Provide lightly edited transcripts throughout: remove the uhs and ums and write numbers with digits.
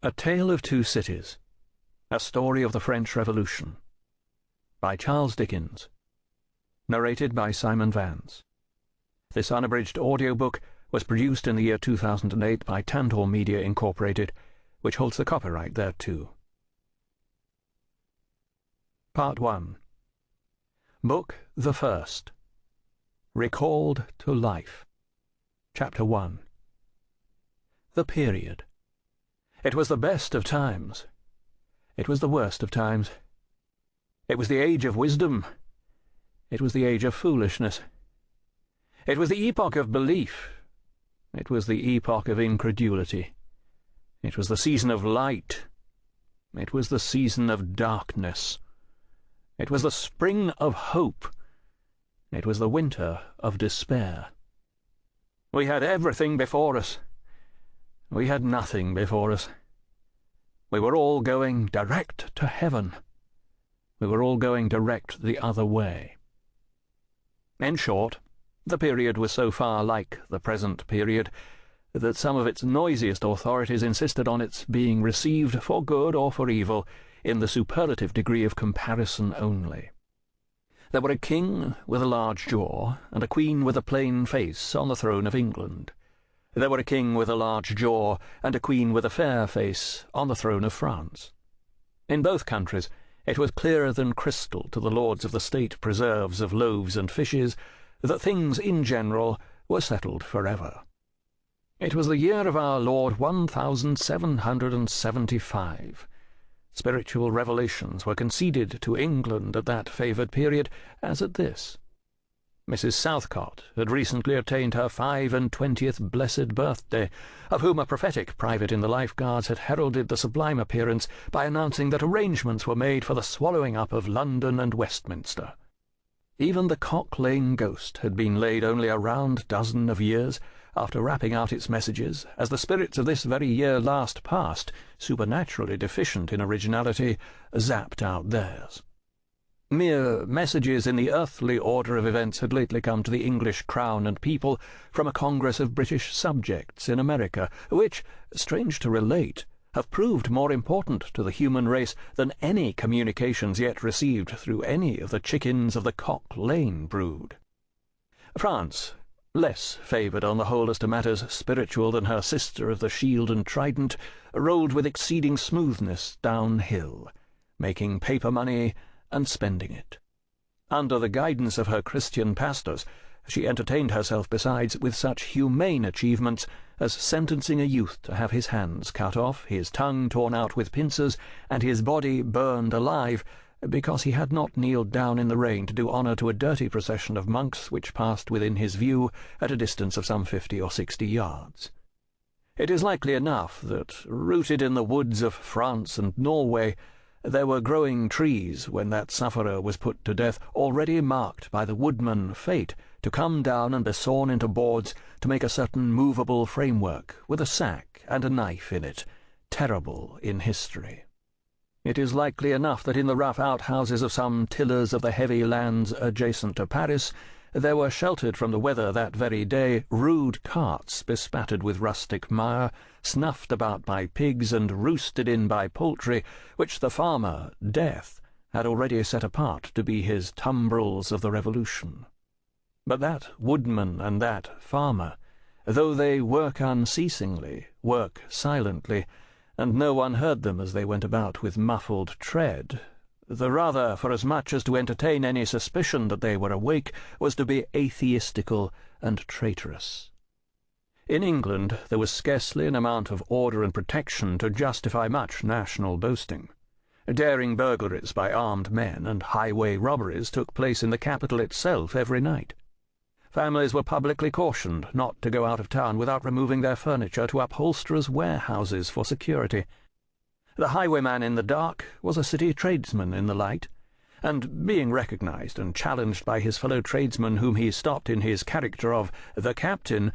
A Tale of Two Cities, A Story of the French Revolution, by Charles Dickens, narrated by Simon Vance. This unabridged audiobook was produced in the year 2008 by Tantor Media Incorporated, which holds the copyright thereto. Part 1. Book the First. Recalled to Life. Chapter 1. The Period. It was the best of times. It was the worst of times. It was the age of wisdom. It was the age of foolishness. It was the epoch of belief. It was the epoch of incredulity. It was the season of light. It was the season of darkness. It was the spring of hope. It was the winter of despair. We had everything before us. We had nothing before us. We were all going direct to heaven. We were all going direct the other way. In short, the period was so far like the present period that some of its noisiest authorities insisted on its being received for good or for evil in the superlative degree of comparison only. There were a king with a large jaw and a queen with a plain face on the throne of England. There were a king with a large jaw and a queen with a fair face on the throne of France. In both countries it was clearer than crystal to the lords of the state preserves of loaves and fishes that things in general were settled forever. It was the year of our Lord 1775. Spiritual revelations were conceded to England at that favoured period as at this. Mrs. Southcott had recently attained her 25th blessed birthday, of whom a prophetic private in the Life Guards had heralded the sublime appearance by announcing that arrangements were made for the swallowing up of London and Westminster. Even the Cock Lane ghost had been laid only a round dozen of years after rapping out its messages, as the spirits of this very year last past, supernaturally deficient in originality, zapped out theirs. Mere messages in the earthly order of events had lately come to the English crown and people from a congress of British subjects in America, which, strange to relate, have proved more important to the human race than any communications yet received through any of the chickens of the Cock Lane brood. France, less favoured on the whole as to matters spiritual than her sister of the shield and trident, rolled with exceeding smoothness downhill, making paper money and spending it. Under the guidance of her Christian pastors, she entertained herself besides with such humane achievements as sentencing a youth to have his hands cut off, his tongue torn out with pincers, and his body burned alive, because he had not kneeled down in the rain to do honour to a dirty procession of monks which passed within his view at a distance of some 50 or 60 yards. It is likely enough that, rooted in the woods of France and Norway, there were growing trees when that sufferer was put to death, already marked by the woodman Fate to come down and be sawn into boards to make a certain movable framework with a sack and a knife in it, terrible in history. It is likely enough that in the rough outhouses of some tillers of the heavy lands adjacent to Paris there were sheltered from the weather that very day rude carts bespattered with rustic mire, snuffed about by pigs and roosted in by poultry, which the farmer, Death, had already set apart to be his tumbrils of the Revolution. But that woodman and that farmer, though they work unceasingly, work silently, and no one heard them as they went about with muffled tread, the rather for as much as to entertain any suspicion that they were awake was to be atheistical and traitorous. In England there was scarcely an amount of order and protection to justify much national boasting. Daring burglaries by armed men and highway robberies took place in the capital itself every night. Families were publicly cautioned not to go out of town without removing their furniture to upholsterers' warehouses for security. The highwayman in the dark was a city tradesman in the light, and being recognized and challenged by his fellow tradesmen whom he stopped in his character of the captain,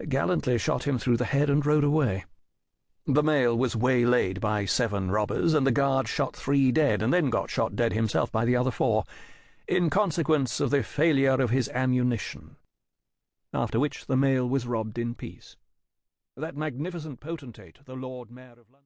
gallantly shot him through the head and rode away. The mail was waylaid by 7 robbers, and the guard shot 3 dead, and then got shot dead himself by the other 4, in consequence of the failure of his ammunition, after which the mail was robbed in peace. That magnificent potentate, the Lord Mayor of London,